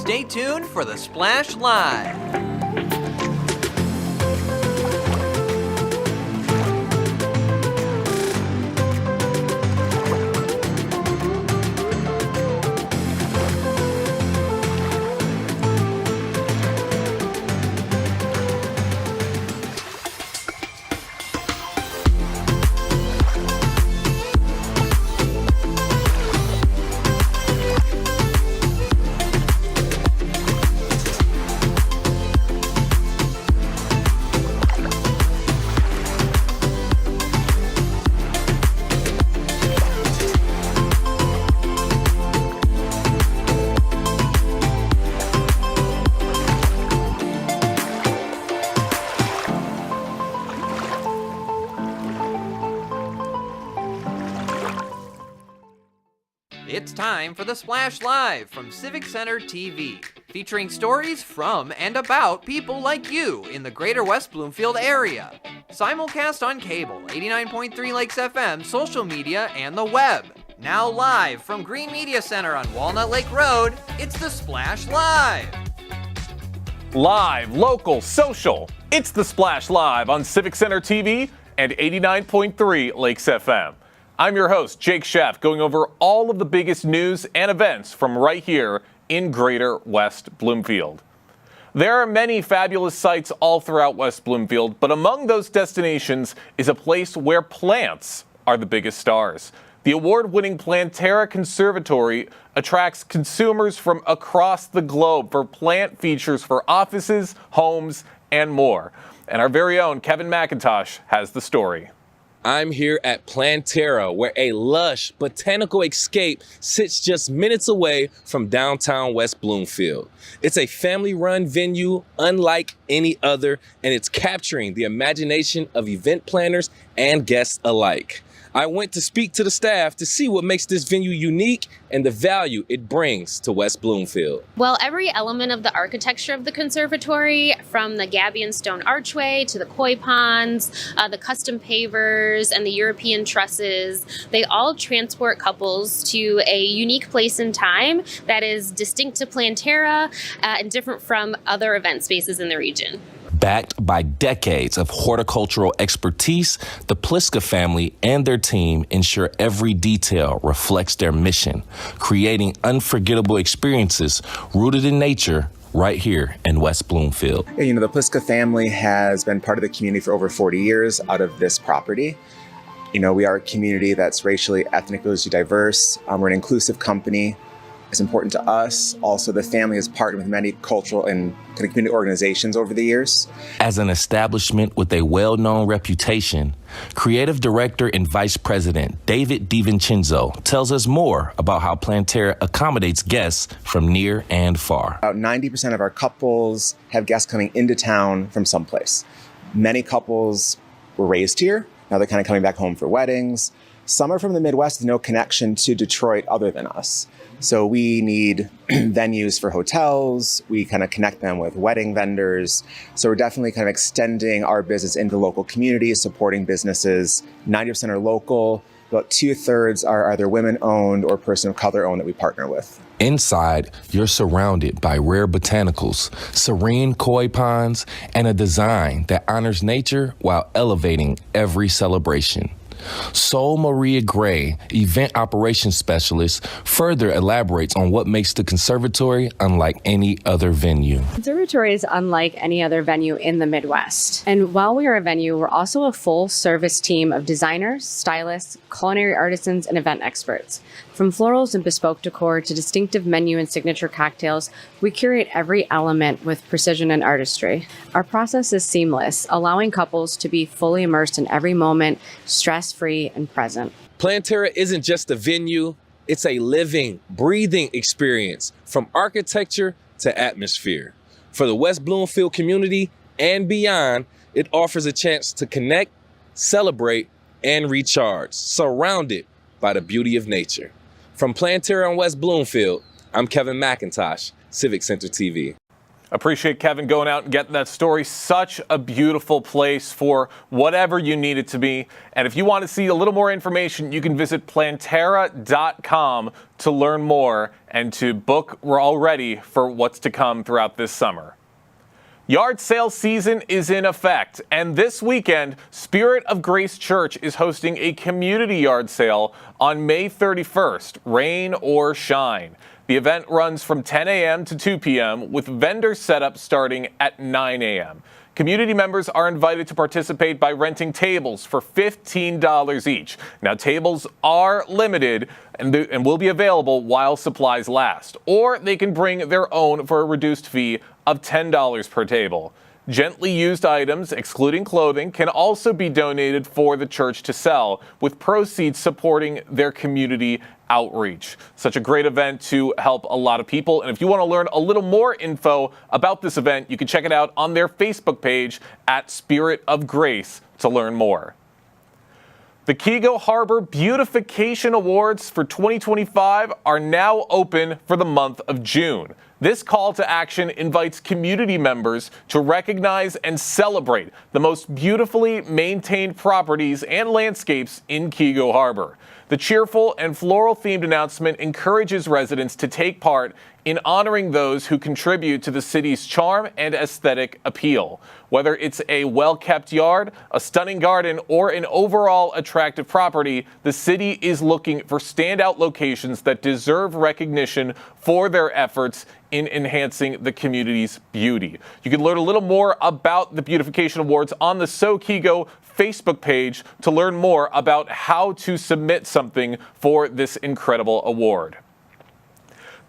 Stay tuned for the Splash Live. It's time for the Splash Live from Civic Center TV, featuring stories from and about people like you in the Greater West Bloomfield area. Simulcast on cable, 89.3 Lakes FM, social media, and the web. Now live from Green Media Center on Walnut Lake Road, it's the Splash Live. Live, local, social. It's the Splash Live on Civic Center TV and 89.3 Lakes FM. I'm your host, Jake Sheff, going over all of the biggest news and events from right here in Greater West Bloomfield. There are many fabulous sites all throughout West Bloomfield, but among those destinations is a place where plants are the biggest stars. The award-winning Plantera Conservatory attracts consumers from across the globe for plant features for offices, homes, and more. And our very own Kevin McIntosh has the story. I'm here at Plantera, where a lush botanical escape sits just minutes away from downtown West Bloomfield. It's a family-run venue unlike any other, and it's capturing the imagination of event planners and guests alike. I went to speak to the staff to see what makes this venue unique and the value it brings to West Bloomfield. Well, every element of the architecture of the conservatory, from the gabion stone archway to the koi ponds, the custom pavers, and the European trusses, they all transport couples to a unique place in time that is distinct to Plantera and different from other event spaces in the region. Backed by decades of horticultural expertise, the Pliska family and their team ensure every detail reflects their mission, creating unforgettable experiences rooted in nature right here in West Bloomfield. You know, the Pliska family has been part of the community for over 40 years out of this property. You know, we are a community that's racially, ethnically diverse. We're an inclusive company. It's important to us. Also, the family has partnered with many cultural and community organizations over the years. As an establishment with a well-known reputation, Creative Director and Vice President David DiVincenzo tells us more about how Plantera accommodates guests from near and far. About 90% of our couples have guests coming into town from someplace. Many couples were raised here. Now they're kind of coming back home for weddings. Some are from the Midwest with no connection to Detroit other than us. So we need venues for hotels. We kind of connect them with wedding vendors. So we're definitely kind of extending our business into local communities, supporting businesses. 90% are local. About 2/3 are either women-owned or person of color-owned that we partner with. Inside, you're surrounded by rare botanicals, serene koi ponds, and a design that honors nature while elevating every celebration. Sol Maria Gray, event operations specialist, further elaborates on what makes the conservatory unlike any other venue. Conservatory is unlike any other venue in the Midwest. And while we are a venue, we're also a full service team of designers, stylists, culinary artisans, and event experts. From florals and bespoke decor to distinctive menu and signature cocktails, we curate every element with precision and artistry. Our process is seamless, allowing couples to be fully immersed in every moment, stress-free and present. Plantera isn't just a venue, it's a living, breathing experience from architecture to atmosphere. For the West Bloomfield community and beyond, it offers a chance to connect, celebrate, and recharge, surrounded by the beauty of nature. From Plantera in West Bloomfield, I'm Kevin McIntosh, Civic Center TV. Appreciate Kevin going out and getting that story. Such a beautiful place for whatever you need it to be. And if you want to see a little more information, you can visit plantera.com to learn more and to book. We're all ready for what's to come throughout this summer. Yard sale season is in effect, and this weekend, Spirit of Grace Church is hosting a community yard sale on May 31st, rain or shine. The event runs from 10 a.m. to 2 p.m. with vendor setup starting at 9 a.m. Community members are invited to participate by renting tables for $15 each. Now, tables are limited and will be available while supplies last, or they can bring their own for a reduced fee of $10 per table. Gently used items, excluding clothing, can also be donated for the church to sell, with proceeds supporting their community outreach. Such a great event to help a lot of people. And if you want to learn a little more info about this event, you can check it out on their Facebook page at Spirit of Grace to learn more. The Keego Harbor Beautification Awards for 2025 are now open for the month of June. This call to action invites community members to recognize and celebrate the most beautifully maintained properties and landscapes in Keego Harbor. The cheerful and floral-themed announcement encourages residents to take part in honoring those who contribute to the city's charm and aesthetic appeal. Whether it's a well-kept yard, a stunning garden, or an overall attractive property, the city is looking for standout locations that deserve recognition for their efforts in enhancing the community's beauty. You can learn a little more about the Beautification Awards on the So Keego Facebook page to learn more about how to submit something for this incredible award.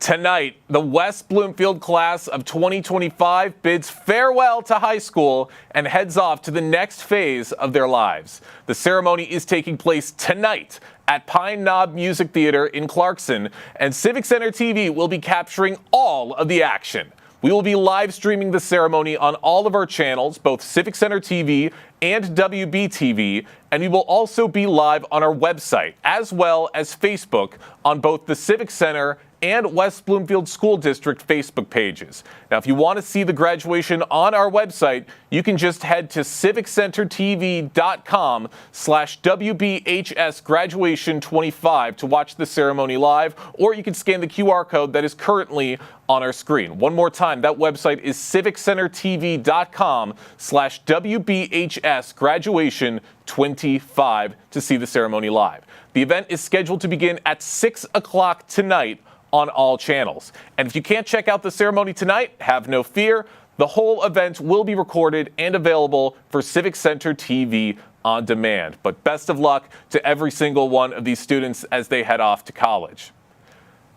Tonight, the West Bloomfield class of 2025 bids farewell to high school and heads off to the next phase of their lives. The ceremony is taking place tonight at Pine Knob Music Theater in Clarkson, and Civic Center TV will be capturing all of the action. We will be live streaming the ceremony on all of our channels, both Civic Center TV and WBTV, and we will also be live on our website, as well as Facebook, on both the Civic Center and West Bloomfield School District Facebook pages. Now, if you want to see the graduation on our website, you can just head to civiccentertv.com/WBHS graduation 25 to watch the ceremony live, or you can scan the QR code that is currently on our screen. One more time, that website is civiccentertv.com/WBHS graduation 25 to see the ceremony live. The event is scheduled to begin at 6 o'clock tonight on all channels. And if you can't check out the ceremony tonight, have no fear. The whole event will be recorded and available for Civic Center TV on demand. But best of luck to every single one of these students as they head off to college.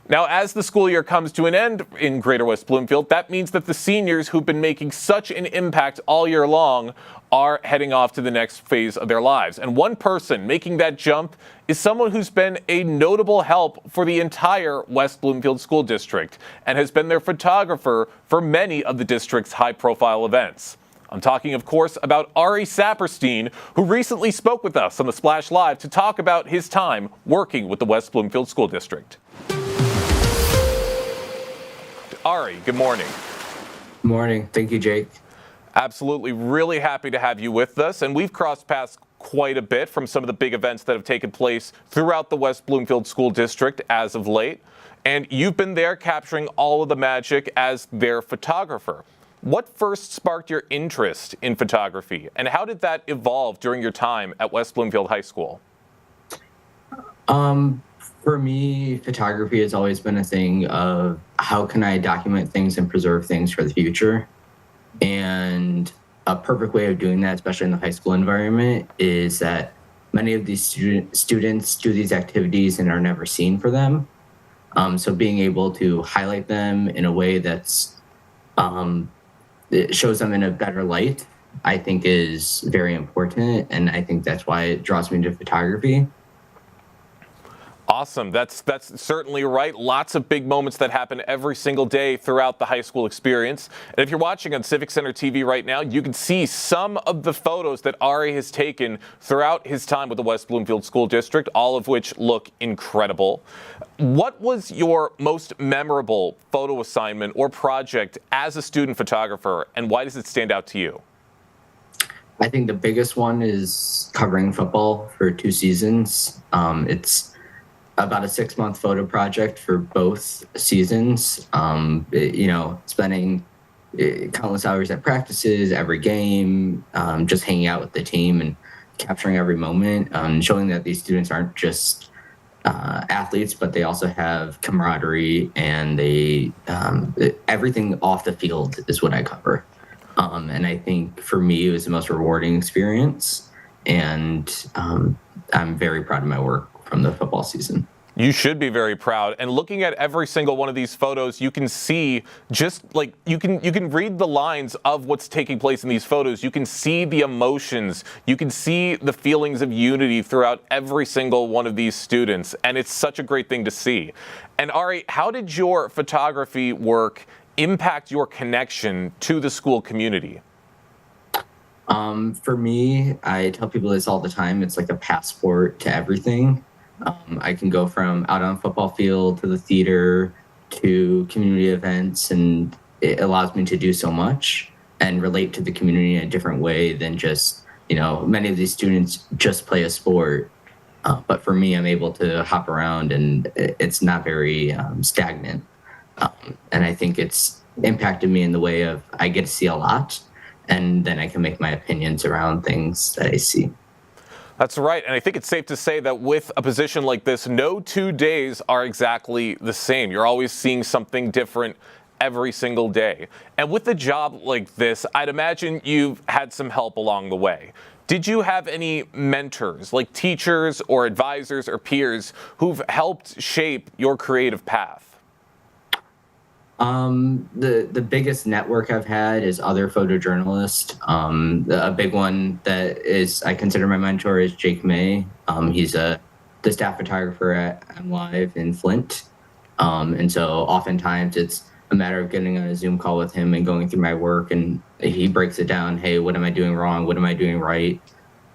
Now, as the school year comes to an end in Greater West Bloomfield, that means that the seniors who've been making such an impact all year long are heading off to the next phase of their lives. And one person making that jump is someone who's been a notable help for the entire West Bloomfield School District and has been their photographer for many of the district's high-profile events. I'm talking, of course, about Ari Saperstein, who recently spoke with us on the Splash Live to talk about his time working with the West Bloomfield School District. Ari, good morning. Good morning. Thank you, Jake. Absolutely. Really happy to have you with us. And we've crossed paths quite a bit from some of the big events that have taken place throughout the West Bloomfield School District as of late. And you've been there capturing all of the magic as their photographer. What first sparked your interest in photography, and how did that evolve during your time at West Bloomfield High School? For me, photography has always been a thing of how can I document things and preserve things for the future. And a perfect way of doing that, especially in the high school environment, is that many of these students do these activities and are never seen for them. So being able to highlight them in a way that's it shows them in a better light, I think is very important. And I think that's why it draws me to photography. Awesome. That's certainly right. Lots of big moments that happen every single day throughout the high school experience. And if you're watching on Civic Center TV right now, you can see some of the photos that Ari has taken throughout his time with the West Bloomfield School District, all of which look incredible. What was your most memorable photo assignment or project as a student photographer, and why does it stand out to you? I think the biggest one is covering football for 2 seasons. It's about a 6-month photo project for both seasons. Spending countless hours at practices, every game, just hanging out with the team and capturing every moment, showing that these students aren't just athletes, but they also have camaraderie, and everything off the field is what I cover. And I think for me, it was the most rewarding experience, and I'm very proud of my work from the football season. You should be very proud. And looking at every single one of these photos, you can see you can read the lines of what's taking place in these photos. You can see the emotions. You can see the feelings of unity throughout every single one of these students. And it's such a great thing to see. And Ari, how did your photography work impact your connection to the school community? For me, I tell people this all the time. It's like a passport to everything. I can go from out on a football field to the theater to community events, and it allows me to do so much and relate to the community in a different way than just, many of these students just play a sport. But for me, I'm able to hop around, and it's not very stagnant. And I think it's impacted me in the way of I get to see a lot, and then I can make my opinions around things that I see. That's right. And I think it's safe to say that with a position like this, no 2 days are exactly the same. You're always seeing something different every single day. And with a job like this, I'd imagine you've had some help along the way. Did you have any mentors, like teachers or advisors or peers, who've helped shape your creative path? The biggest network I've had is other photojournalists. A big one that I consider my mentor is Jake May. He's the staff photographer at MLive in Flint. And so oftentimes it's a matter of getting on a Zoom call with him and going through my work, and he breaks it down. Hey, what am I doing wrong? What am I doing right?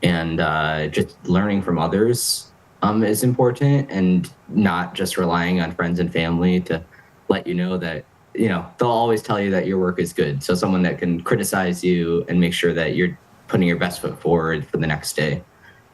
And just learning from others is important, and not just relying on friends and family to let you know that, they'll always tell you that your work is good. So someone that can criticize you and make sure that you're putting your best foot forward for the next day,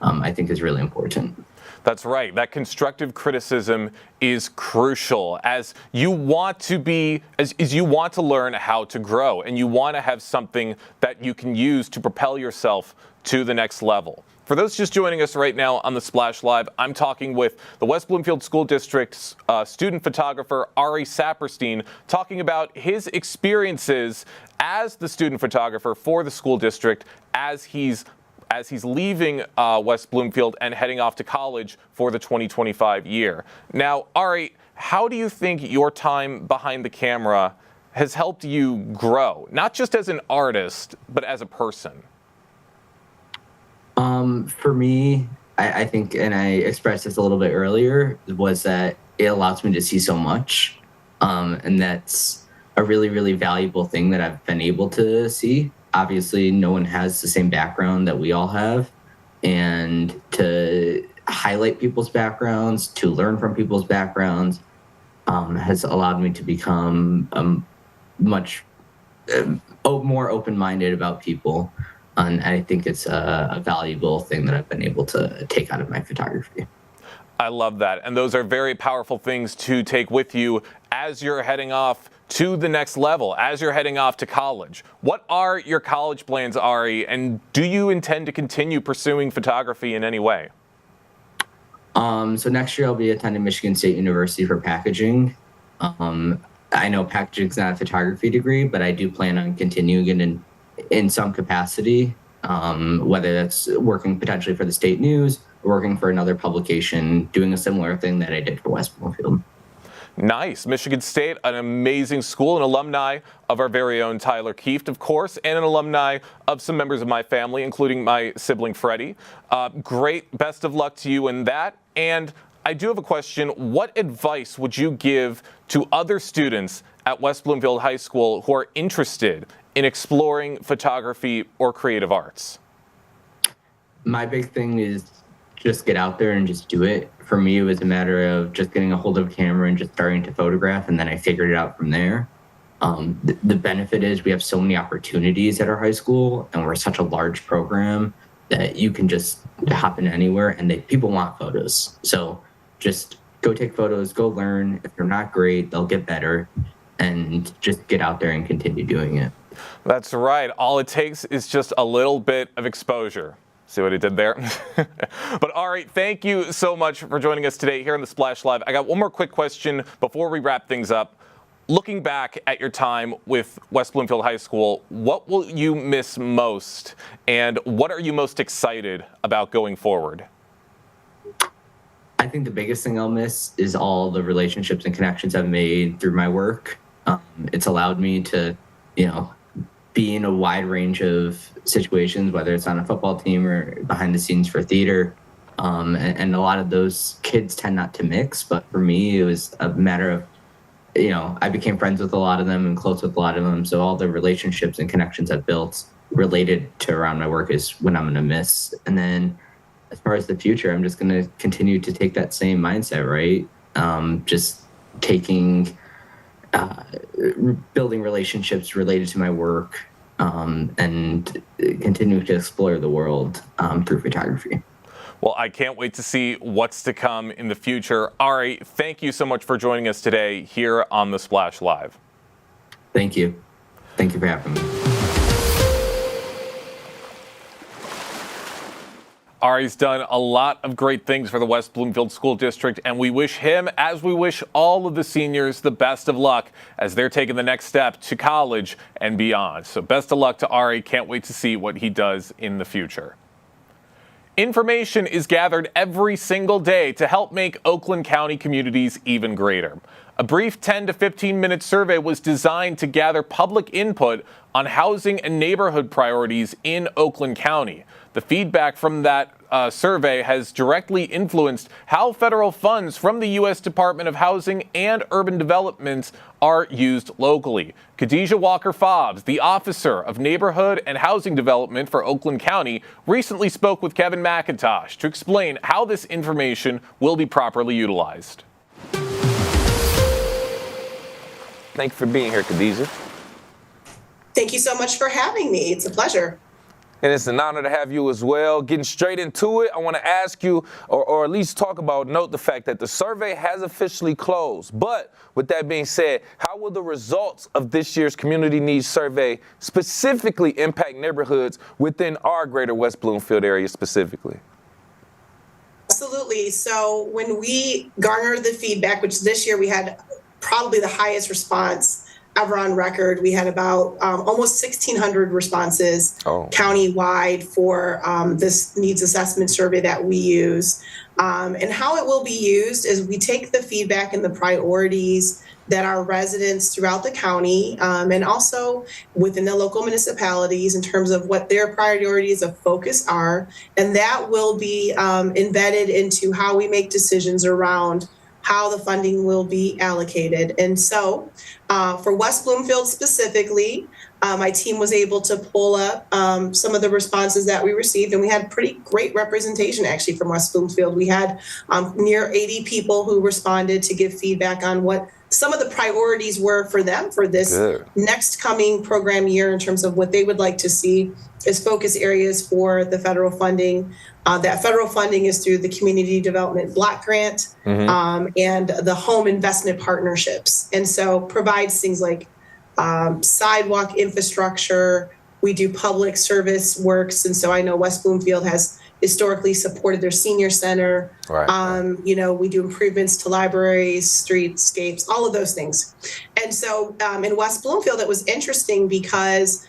I think is really important. That's right. That constructive criticism is crucial, as you want to learn how to grow, and you want to have something that you can use to propel yourself to the next level. For those just joining us right now on the Splash Live, I'm talking with the West Bloomfield School District's student photographer, Ari Saperstein, talking about his experiences as the student photographer for the school district as he's leaving West Bloomfield and heading off to college for the 2025 year. Now, Ari, how do you think your time behind the camera has helped you grow, not just as an artist, but as a person? For me, I think, and I expressed this a little bit earlier, was that it allows me to see so much. And that's a really, really valuable thing that I've been able to see. Obviously, no one has the same background that we all have. And to highlight people's backgrounds, to learn from people's backgrounds, has allowed me to become much more open-minded about people. And I think it's a valuable thing that I've been able to take out of my photography. I love that. And those are very powerful things to take with you as you're heading off to the next level, as you're heading off to college. What are your college plans, Ari? And do you intend to continue pursuing photography in any way? So next year I'll be attending Michigan State University for packaging. I know packaging is not a photography degree, but I do plan on continuing it in some capacity, whether that's working potentially for the state news, or working for another publication, doing a similar thing that I did for West Bloomfield. Nice. Michigan State, an amazing school, an alumni of our very own Tyler Kieft, of course, and an alumni of some members of my family, including my sibling Freddie. Great. Best of luck to you in that. And I do have a question. What advice would you give to other students at West Bloomfield High School who are interested in exploring photography or creative arts? My big thing is just get out there and just do it. For me, it was a matter of just getting a hold of a camera and just starting to photograph, and then I figured it out from there. The benefit is we have so many opportunities at our high school, and we're such a large program that you can just hop in anywhere, and people want photos. So just go take photos, go learn. If they're not great, they'll get better, and just get out there and continue doing it. That's right. All it takes is just a little bit of exposure. See what he did there? But all right, thank you so much for joining us today here on the Splash Live. I got one more quick question before we wrap things up. Looking back at your time with West Bloomfield High School, what will you miss most, and what are you most excited about going forward? I think the biggest thing I'll miss is all the relationships and connections I've made through my work. It's allowed me to, be in a wide range of situations, whether it's on a football team or behind the scenes for theater. And a lot of those kids tend not to mix, but for me, it was a matter of, I became friends with a lot of them and close with a lot of them. So all the relationships and connections I've built related to around my work is what I'm going to miss. And then as far as the future, I'm just going to continue to take that same mindset, right? Just taking, building relationships related to my work, and continue to explore the world through photography. Well, I can't wait to see what's to come in the future. Ari, thank you so much for joining us today here on the Splash Live. Thank you. Thank you for having me. Ari's done a lot of great things for the West Bloomfield School District, and we wish him, as we wish all of the seniors, the best of luck as they're taking the next step to college and beyond. So best of luck to Ari. Can't wait to see what he does in the future. Information is gathered every single day to help make Oakland County communities even greater. A brief 10 to 15-minute survey was designed to gather public input on housing and neighborhood priorities in Oakland County. The feedback from that survey has directly influenced how federal funds from the U.S. Department of Housing and Urban Development are used locally. Khadijah Walker-Fobbs, the Officer of Neighborhood and Housing Development for Oakland County, recently spoke with Kevin McIntosh to explain how this information will be properly utilized. Thank you for being here, Khadijah. Thank you so much for having me. It's a pleasure. And it's an honor to have you as well. Getting straight into it, I want to ask you, or at least note the fact that the survey has officially closed. But with that being said, how will the results of this year's Community Needs Survey specifically impact neighborhoods within our Greater West Bloomfield area specifically? Absolutely. So when we garnered the feedback, which this year we had probably the highest response ever on record. We had about almost 1,600 responses countywide for this needs assessment survey that we use. And how it will be used is we take the feedback and the priorities that our residents throughout the county and also within the local municipalities in terms of what their priorities of focus are. And that will be embedded into how we make decisions around how the funding will be allocated. And so for West Bloomfield specifically, my team was able to pull up some of the responses that we received, and we had pretty great representation actually from West Bloomfield. We had near 80 people who responded to give feedback on what some of the priorities were for them for this next coming program year in terms of what they would like to see as focus areas for the federal funding. That federal funding is through the Community Development Block Grant and the Home Investment Partnerships. And so provides things like sidewalk infrastructure. We do public service works. And so I know West Bloomfield has historically supported their senior center. Right. We do improvements to libraries, streetscapes, all of those things. And so in West Bloomfield, it was interesting because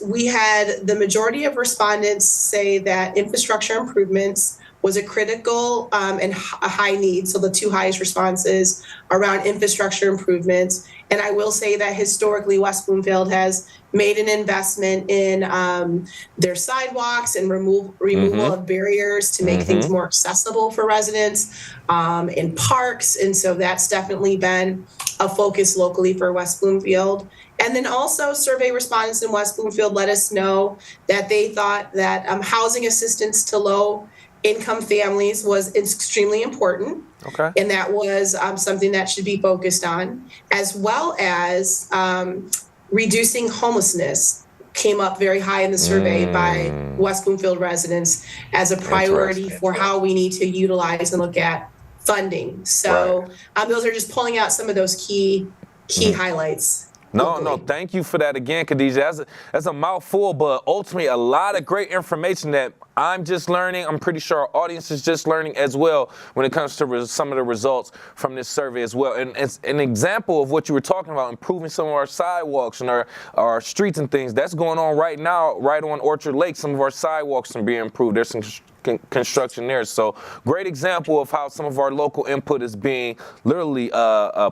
we had the majority of respondents say that infrastructure improvements was a critical and a high need. So the two highest responses around infrastructure improvements. And I will say that historically, West Bloomfield has made an investment in their sidewalks and removal of barriers to make things more accessible for residents, in parks. And so that's definitely been a focus locally for West Bloomfield. And then also survey respondents in West Bloomfield let us know that they thought that housing assistance to low income families was extremely important. Okay. And that was something that should be focused on, as well as reducing homelessness came up very high in the survey by West Bloomfield residents as a priority for how we need to utilize and look at funding. So those are just pulling out some of those key highlights. No, thank you for that again, Khadijah. That's a mouthful, but ultimately a lot of great information that I'm just learning. I'm pretty sure our audience is just learning as well when it comes to some of the results from this survey as well. And it's an example of what you were talking about, improving some of our sidewalks and our streets and things. That's going on right now, right on Orchard Lake. Some of our sidewalks are being improved. There's some construction there. So great example of how some of our local input is being literally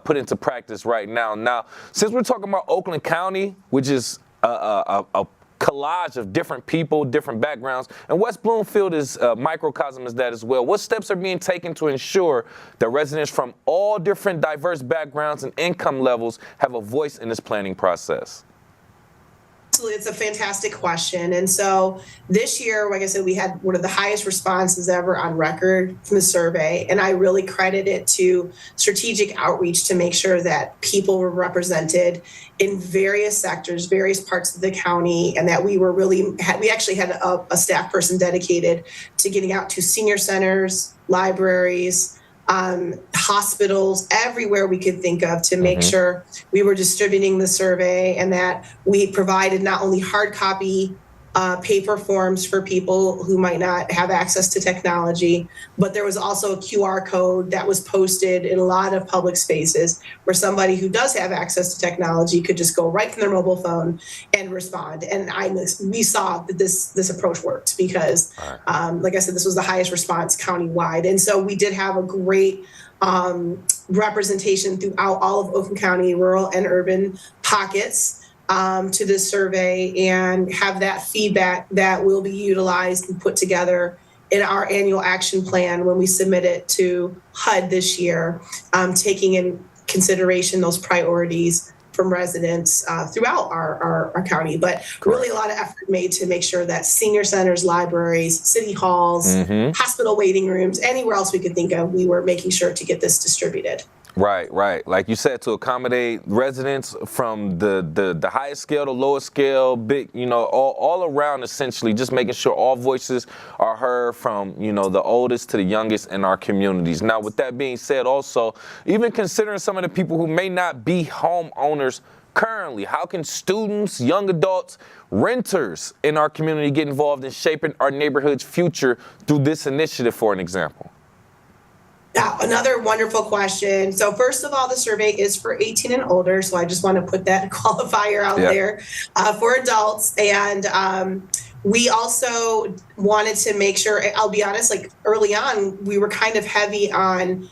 put into practice right now. Now, since we're talking about Oakland County, which is a collage of different people, different backgrounds, and West Bloomfield is a microcosm of that as well. What steps are being taken to ensure that residents from all different diverse backgrounds and income levels have a voice in this planning process? It's a fantastic question. And so this year, like I said, we had one of the highest responses ever on record from the survey. And I really credit it to strategic outreach to make sure that people were represented in various sectors, various parts of the county, and that we actually had a staff person dedicated to getting out to senior centers, libraries, hospitals, everywhere we could think of to make sure we were distributing the survey, and that we provided not only hard copy paper forms for people who might not have access to technology, but there was also a QR code that was posted in a lot of public spaces where somebody who does have access to technology could just go right from their mobile phone and respond. And we saw that this approach worked because, like I said, this was the highest response countywide. And so we did have a great representation throughout all of Oakland County, rural and urban pockets, to this survey, and have that feedback that will be utilized and put together in our annual action plan when we submit it to HUD this year, taking in consideration those priorities from residents throughout our county. But really a lot of effort made to make sure that senior centers, libraries, city halls, hospital waiting rooms, anywhere else we could think of, we were making sure to get this distributed. Right. Like you said, to accommodate residents from the highest scale to lowest scale, big, all around, essentially, just making sure all voices are heard from, the oldest to the youngest in our communities. Now, with that being said, also, even considering some of the people who may not be homeowners currently, how can students, young adults, renters in our community get involved in shaping our neighborhood's future through this initiative, for an example? Yeah, another wonderful question. So first of all, the survey is for 18 and older. So I just want to put that qualifier out there for adults. And we also wanted to make sure, I'll be honest, like early on, we were kind of heavy on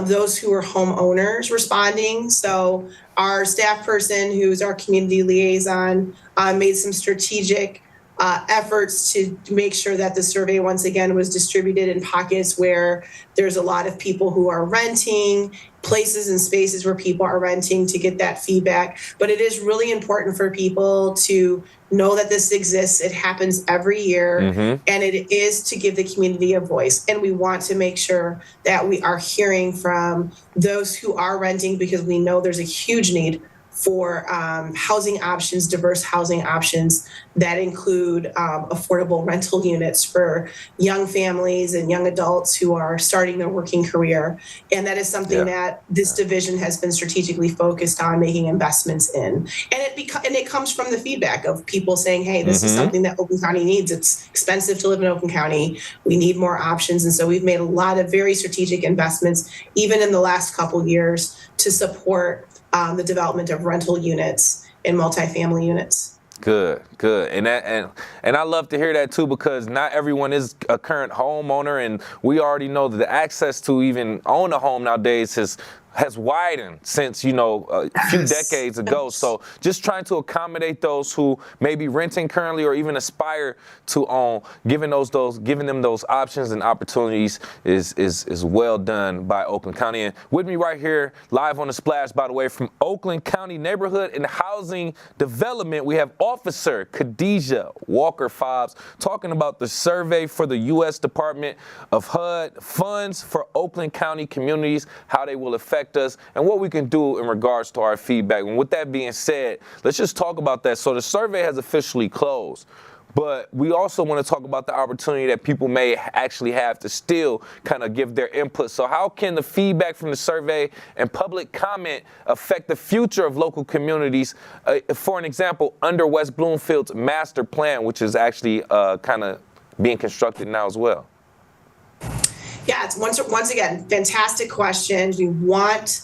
those who are homeowners responding. So our staff person, who's our community liaison, made some strategic efforts to make sure that the survey, once again, was distributed in pockets where there's a lot of people who are renting, places and spaces where people are renting, to get that feedback. But it is really important for people to know that this exists. It happens every year, and it is to give the community a voice. And we want to make sure that we are hearing from those who are renting, because we know there's a huge need for housing options, diverse housing options that include affordable rental units for young families and young adults who are starting their working career. And that is something that this division has been strategically focused on making investments in. And it comes from the feedback of people saying, hey, this is something that Oakland County needs. It's expensive to live in Oakland County. We need more options. And so we've made a lot of very strategic investments, even in the last couple years, to support the development of rental units and multifamily units. Good. And I love to hear that too, because not everyone is a current homeowner, and we already know that the access to even own a home nowadays has widened since, a few decades ago. So just trying to accommodate those who may be renting currently or even aspire to own, giving them those options and opportunities is well done by Oakland County. And with me right here, live on the Splash, by the way, from Oakland County Neighborhood and Housing Development, we have Officer Khadijah Walker-Fobbs talking about the survey for the U.S. Department of HUD funds for Oakland County communities, how they will affect us, and what we can do in regards to our feedback. And with that being said, let's just talk about that. So the survey has officially closed, but we also want to talk about the opportunity that people may actually have to still kind of give their input. So how can the feedback from the survey and public comment affect the future of local communities? For an example, under West Bloomfield's master plan, which is actually kind of being constructed now as well. Yeah, it's once again, fantastic questions. We want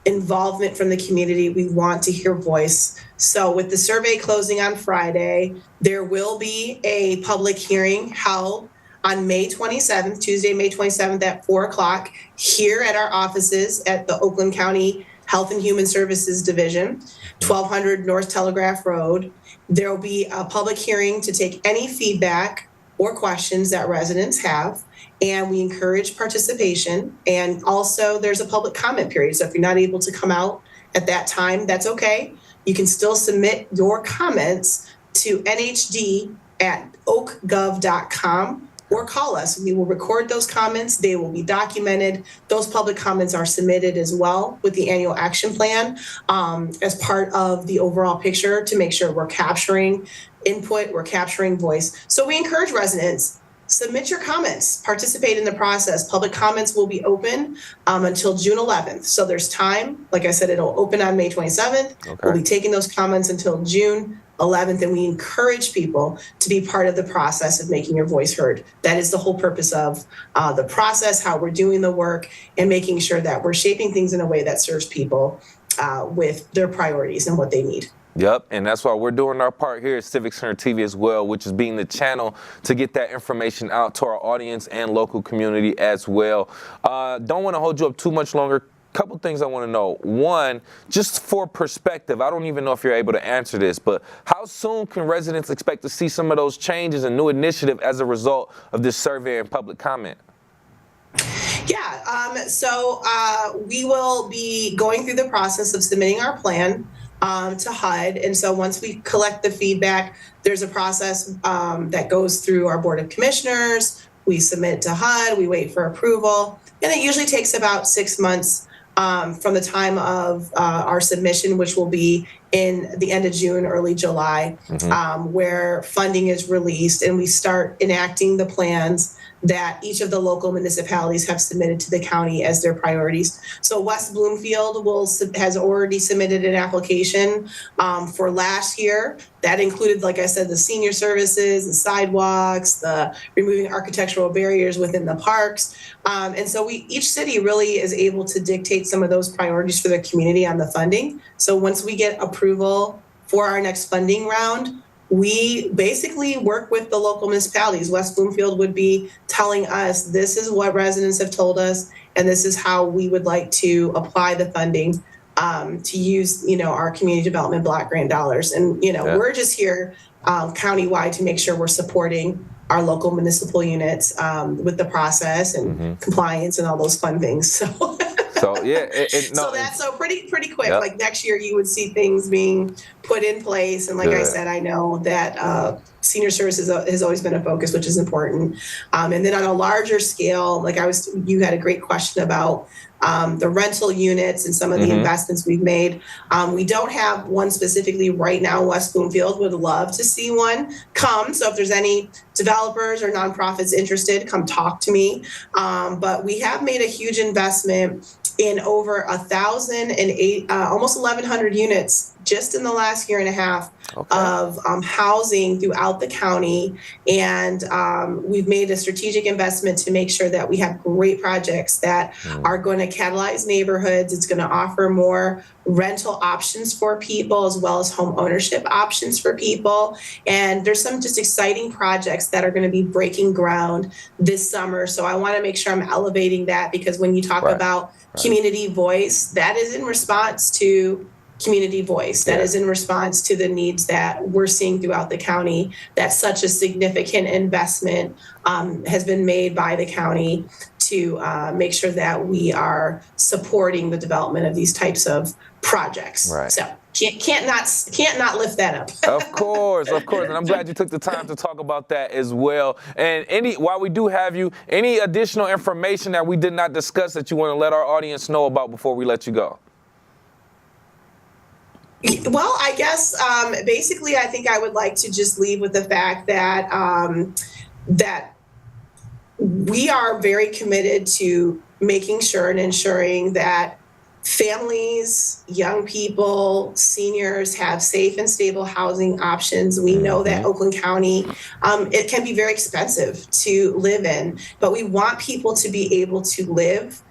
involvement from the community. We want to hear voice. So with the survey closing on Friday, there will be a public hearing held on May 27th, Tuesday, May 27th at 4:00 here at our offices at the Oakland County Health and Human Services Division, 1200 North Telegraph Road. There will be a public hearing to take any feedback or questions that residents have, and we encourage participation. And also there's a public comment period. So if you're not able to come out at that time, that's okay. You can still submit your comments to nhd@oakgov.com or call us. We will record those comments. They will be documented. Those public comments are submitted as well with the annual action plan as part of the overall picture to make sure we're capturing input, we're capturing voice. So we encourage residents, submit your comments, participate in the process. Public comments will be open until June 11th. So there's time. Like I said, it'll open on May 27th. Okay. We'll be taking those comments until June 11th, and we encourage people to be part of the process of making your voice heard. That is the whole purpose of the process, how we're doing the work, and making sure that we're shaping things in a way that serves people with their priorities and what they need. Yep, and that's why we're doing our part here at Civic Center TV as well, which is being the channel to get that information out to our audience and local community as well. Don't want to hold you up too much longer. Couple things I want to know. One, just for perspective, I don't even know if you're able to answer this, but how soon can residents expect to see some of those changes and new initiative as a result of this survey and public comment? Yeah, so we will be going through the process of submitting our plan to HUD. And so once we collect the feedback, there's a process that goes through our Board of Commissioners. We submit to HUD, we wait for approval, and it usually takes about 6 months from the time of our submission, which will be in the end of June, early July, where funding is released and we start enacting the plans that each of the local municipalities have submitted to the county as their priorities. So West Bloomfield has already submitted an application for last year. That included, like I said, the senior services, the sidewalks, the removing architectural barriers within the parks. And so each city really is able to dictate some of those priorities for the community on the funding. So once we get approval for our next funding round, we basically work with the local municipalities. West Bloomfield would be telling us, this is what residents have told us, and this is how we would like to apply the funding to use, our community development block grant dollars. And, we're just here countywide to make sure we're supporting our local municipal units with the process and compliance and all those fun things. So yeah, so that's pretty quick. Yep. Like next year, you would see things being put in place. And like I said, I know that senior services has always been a focus, which is important. And then on a larger scale, you had a great question about the rental units and some of the investments we've made. We don't have one specifically right now. West Bloomfield would love to see one come. So if there's any developers or nonprofits interested, come talk to me. But we have made a huge investment in over 1,008, almost 1,100 units just in the last year and a half of housing throughout the county. And we've made a strategic investment to make sure that we have great projects that are going to catalyze neighborhoods. It's going to offer more rental options for people as well as home ownership options for people. And there's some just exciting projects that are going to be breaking ground this summer. So I want to make sure I'm elevating that, because when you talk about community voice, that is in response to community voice. That is in response to the needs that we're seeing throughout the county, that such a significant investment has been made by the county to make sure that we are supporting the development of these types of projects. Right. So can't not lift that up. Of course. And I'm glad you took the time to talk about that as well. And while we do have you, any additional information that we did not discuss that you want to let our audience know about before we let you go? Well, I guess basically, I think I would like to just leave with the fact that that we are very committed to making sure and ensuring that families, young people, seniors have safe and stable housing options. We know that Oakland County, it can be very expensive to live in, but we want people to be able to live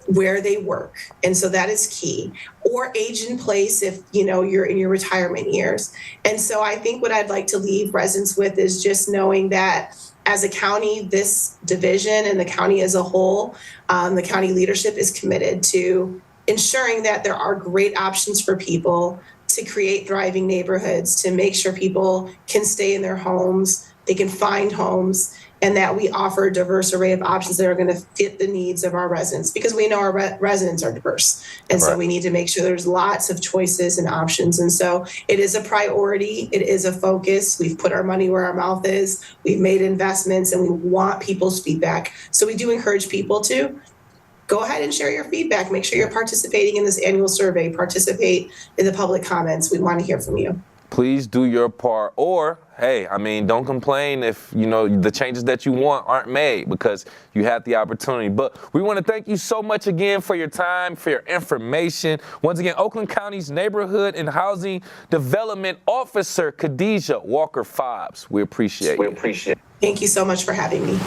where they work. And so that is key. Or age in place if you're in your retirement years. And so I think what I'd like to leave residents with is just knowing that as a county, this division and the county as a whole, the county leadership is committed to ensuring that there are great options for people to create thriving neighborhoods, to make sure people can stay in their homes, they can find homes, and that we offer a diverse array of options that are going to fit the needs of our residents, because we know our residents are diverse. And so we need to make sure there's lots of choices and options. And so it is a priority. It is a focus. We've put our money where our mouth is. We've made investments, and we want people's feedback. So we do encourage people to go ahead and share your feedback. Make sure you're participating in this annual survey. Participate in the public comments. We want to hear from you. Please do your part. Or, hey, don't complain if, the changes that you want aren't made, because you had the opportunity. But we want to thank you so much again for your time, for your information. Once again, Oakland County's Neighborhood and Housing Development Officer, Khadijah Walker-Fobbs. We appreciate it. Thank you so much for having me.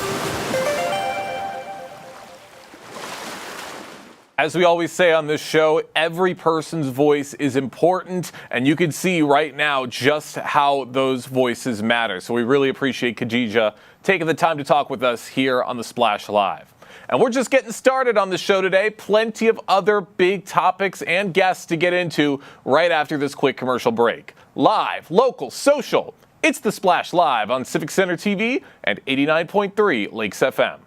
As we always say on this show, every person's voice is important, and you can see right now just how those voices matter. So we really appreciate Khadijah taking the time to talk with us here on The Splash Live. And we're just getting started on the show today. Plenty of other big topics and guests to get into right after this quick commercial break. Live, local, social. It's The Splash Live on Civic Center TV and 89.3 Lakes FM.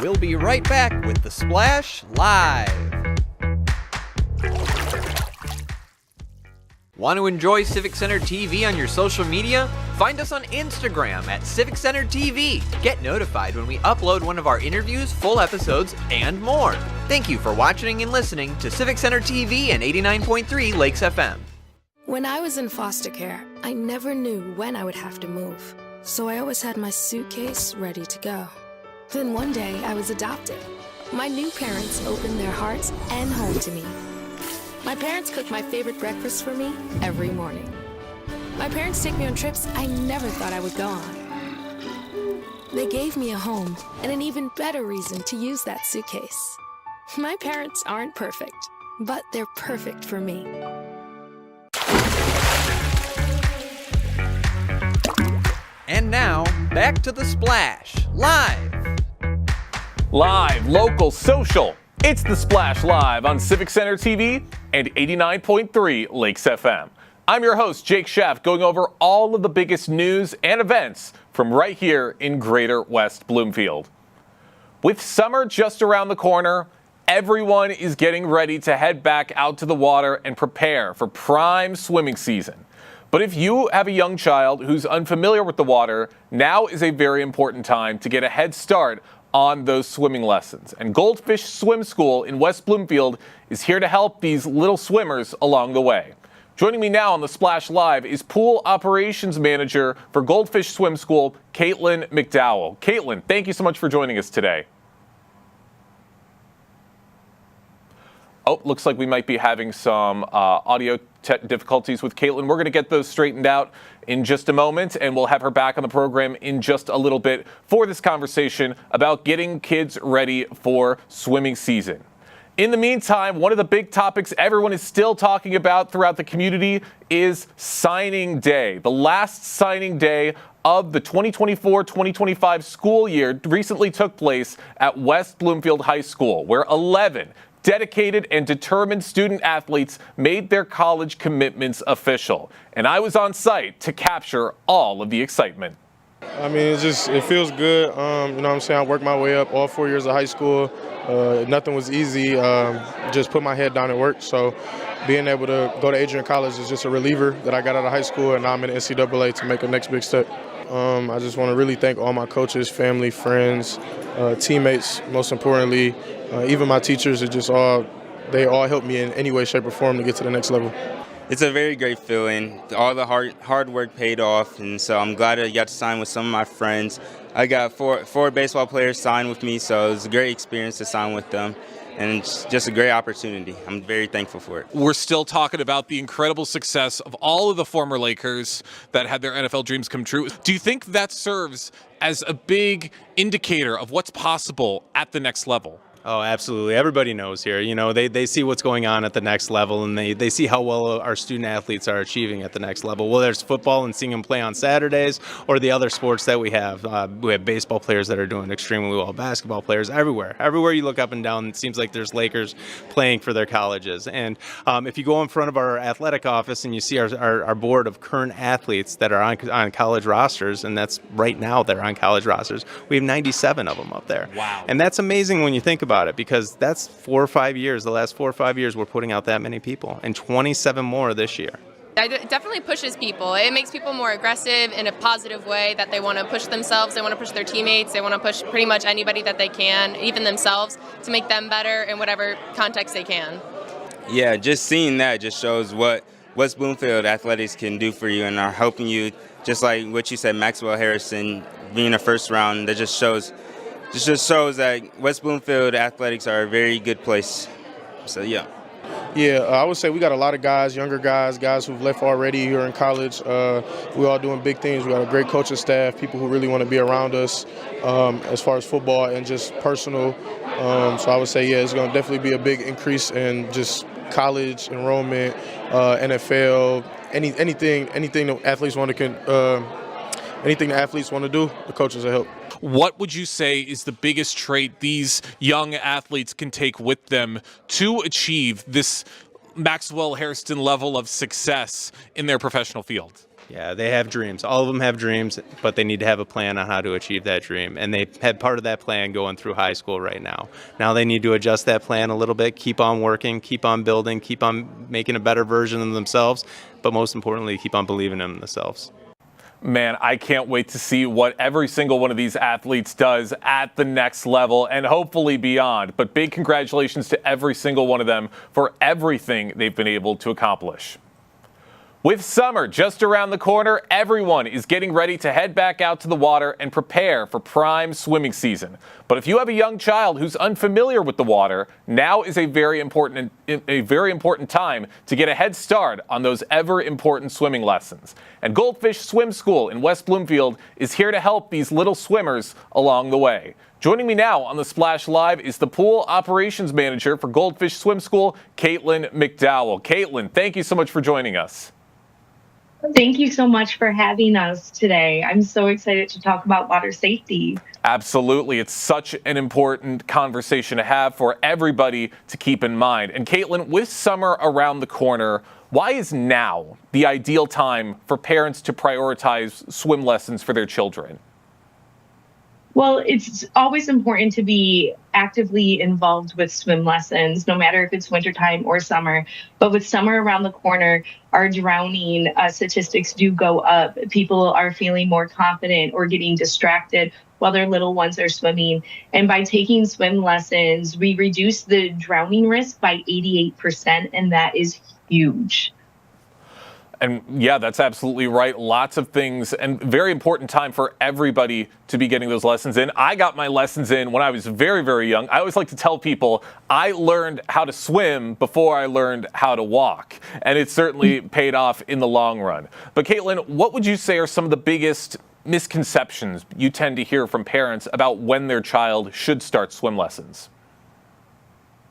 We'll be right back with The Splash Live. Want to enjoy Civic Center TV on your social media? Find us on Instagram at Civic Center TV. Get notified when we upload one of our interviews, full episodes, and more. Thank you for watching and listening to Civic Center TV and 89.3 Lakes FM. When I was in foster care, I never knew when I would have to move. So I always had my suitcase ready to go. Then one day, I was adopted. My new parents opened their hearts and home to me. My parents cook my favorite breakfast for me every morning. My parents take me on trips I never thought I would go on. They gave me a home and an even better reason to use that suitcase. My parents aren't perfect, but they're perfect for me. And now, back to The Splash Live. Live, local, social. It's The Splash Live on Civic Center TV and 89.3 Lakes FM. I'm your host, Jake Schaff, going over all of the biggest news and events from right here in Greater West Bloomfield. With summer just around the corner, everyone is getting ready to head back out to the water and prepare for prime swimming season. But if you have a young child who's unfamiliar with the water, now is a very important time to get a head start on those swimming lessons. And Goldfish Swim School in West Bloomfield is here to help these little swimmers along the way. Joining me now on The Splash Live is Pool Operations Manager for Goldfish Swim School, Caitlin McDowell. Caitlin, thank you so much for joining us today. Oh, looks like we might be having some audio difficulties with Caitlin. We're going to get those straightened out in just a moment, and we'll have her back on the program in just a little bit for this conversation about getting kids ready for swimming season. In the meantime, one of the big topics everyone is still talking about throughout the community is signing day. The last signing day of the 2024-2025 school year recently took place at West Bloomfield High School, where 11 dedicated and determined student athletes made their college commitments official. And I was on site to capture all of the excitement. I mean, it feels good. You know what I'm saying? I worked my way up all 4 years of high school. Nothing was easy. Just put my head down and work. So being able to go to Adrian College is just a reliever that I got out of high school, and now I'm in the NCAA to make a next big step. I just want to really thank all my coaches, family, friends, teammates, most importantly, even my teachers. They all helped me in any way, shape, or form to get to the next level. It's a very great feeling. All the hard work paid off, and so I'm glad I got to sign with some of my friends. I got four baseball players signed with me, so it was a great experience to sign with them. And it's just a great opportunity. I'm very thankful for it. We're still talking about the incredible success of all of the former Lakers that had their NFL dreams come true. Do you think that serves as a big indicator of what's possible at the next level? Oh, absolutely. Everybody knows here. You know, they see what's going on at the next level, and they see how well our student athletes are achieving at the next level. Whether it's football and seeing them play on Saturdays, or the other sports that we have. We have baseball players that are doing extremely well, basketball players everywhere. Everywhere you look up and down, it seems like there's Lakers playing for their colleges. And if you go in front of our athletic office and you see our board of current athletes that are on college rosters, and that's right now they're on college rosters, we have 97 of them up there. Wow. And that's amazing when you think about it, because that's 4 or 5 years. The last 4 or 5 years, we're putting out that many people, and 27 more this year. It definitely pushes people. It makes people more aggressive in a positive way, that they want to push themselves, they want to push their teammates, they want to push pretty much anybody that they can, even themselves, to make them better in whatever context they can. Yeah, just seeing that just shows what West Bloomfield athletics can do for you, and are helping you, just like what you said, Maxwell Harrison being a first round. That just shows that West Bloomfield athletics are a very good place. So, yeah. Yeah, I would say we got a lot of guys, younger guys who've left already who are in college. We're all doing big things. We got a great coaching staff, people who really want to be around us as far as football and just personal. So I would say, yeah, it's going to definitely be a big increase in just college enrollment, NFL, anything the athletes want to do, the coaches will help. What would you say is the biggest trait these young athletes can take with them to achieve this Maxwell Harrison level of success in their professional field? Yeah, they have dreams. All of them have dreams, but they need to have a plan on how to achieve that dream. And they had part of that plan going through high school right now. Now they need to adjust that plan a little bit, keep on working, keep on building, keep on making a better version of themselves, but most importantly, keep on believing in themselves. Man, I can't wait to see what every single one of these athletes does at the next level and hopefully beyond. But big congratulations to every single one of them for everything they've been able to accomplish. With summer just around the corner, everyone is getting ready to head back out to the water and prepare for prime swimming season. But if you have a young child who's unfamiliar with the water, now is a very important time to get a head start on those ever important swimming lessons. And Goldfish Swim School in West Bloomfield is here to help these little swimmers along the way. Joining me now on the Splash Live is the pool operations manager for Goldfish Swim School, Caitlin McDowell. Caitlin, thank you so much for joining us. Thank you so much for having us today. I'm so excited to talk about water safety. Absolutely. It's such an important conversation to have for everybody to keep in mind. And Caitlin, with summer around the corner, why is now the ideal time for parents to prioritize swim lessons for their children? Well, it's always important to be actively involved with swim lessons, no matter if it's wintertime or summer. But with summer around the corner, our drowning statistics do go up. People are feeling more confident or getting distracted while their little ones are swimming. And by taking swim lessons, we reduce the drowning risk by 88%, and that is huge. And yeah, that's absolutely right. Lots of things, and very important time for everybody to be getting those lessons in. I got my lessons in when I was very, very young. I always like to tell people I learned how to swim before I learned how to walk, and it certainly paid off in the long run. But Caitlin, what would you say are some of the biggest misconceptions you tend to hear from parents about when their child should start swim lessons?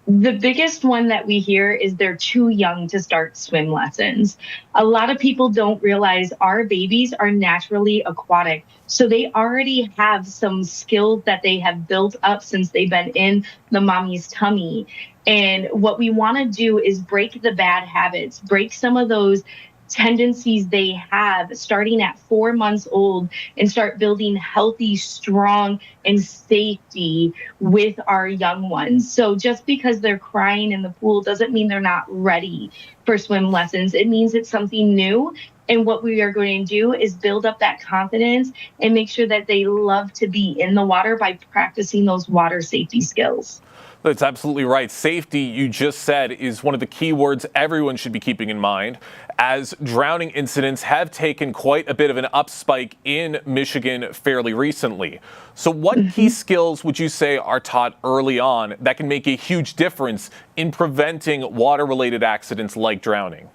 The biggest one that we hear is they're too young to start swim lessons. A lot of people don't realize our babies are naturally aquatic. So they already have some skills that they have built up since they've been in the mommy's tummy. And what we want to do is break the bad habits, break some of those tendencies they have starting at 4 months old, and start building healthy, strong, and safety with our young ones. So just because they're crying in the pool doesn't mean they're not ready for swim lessons. It means it's something new. And what we are going to do is build up that confidence and make sure that they love to be in the water by practicing those water safety skills. That's absolutely right. Safety, you just said, is one of the key words everyone should be keeping in mind, as drowning incidents have taken quite a bit of an upspike in Michigan fairly recently. So what key skills would you say are taught early on that can make a huge difference in preventing water-related accidents like drowning?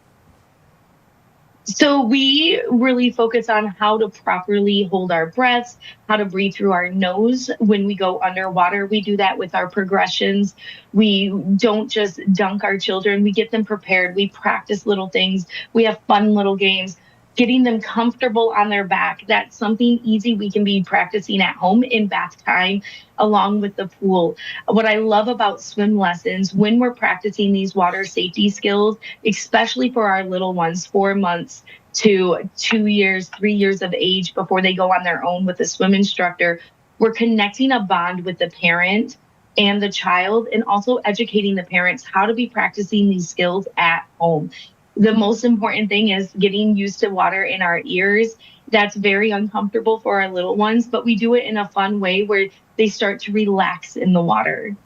So we really focus on how to properly hold our breaths, how to breathe through our nose when we go underwater. We do that with our progressions. We don't just dunk our children. We get them prepared. We practice little things. We have fun little games. Getting them comfortable on their back. That's something easy we can be practicing at home in bath time along with the pool. What I love about swim lessons, when we're practicing these water safety skills, especially for our little ones, 4 months to 2 years, 3 years of age before they go on their own with a swim instructor, we're connecting a bond with the parent and the child, and also educating the parents how to be practicing these skills at home. The most important thing is getting used to water in our ears. That's very uncomfortable for our little ones, but we do it in a fun way where they start to relax in the water.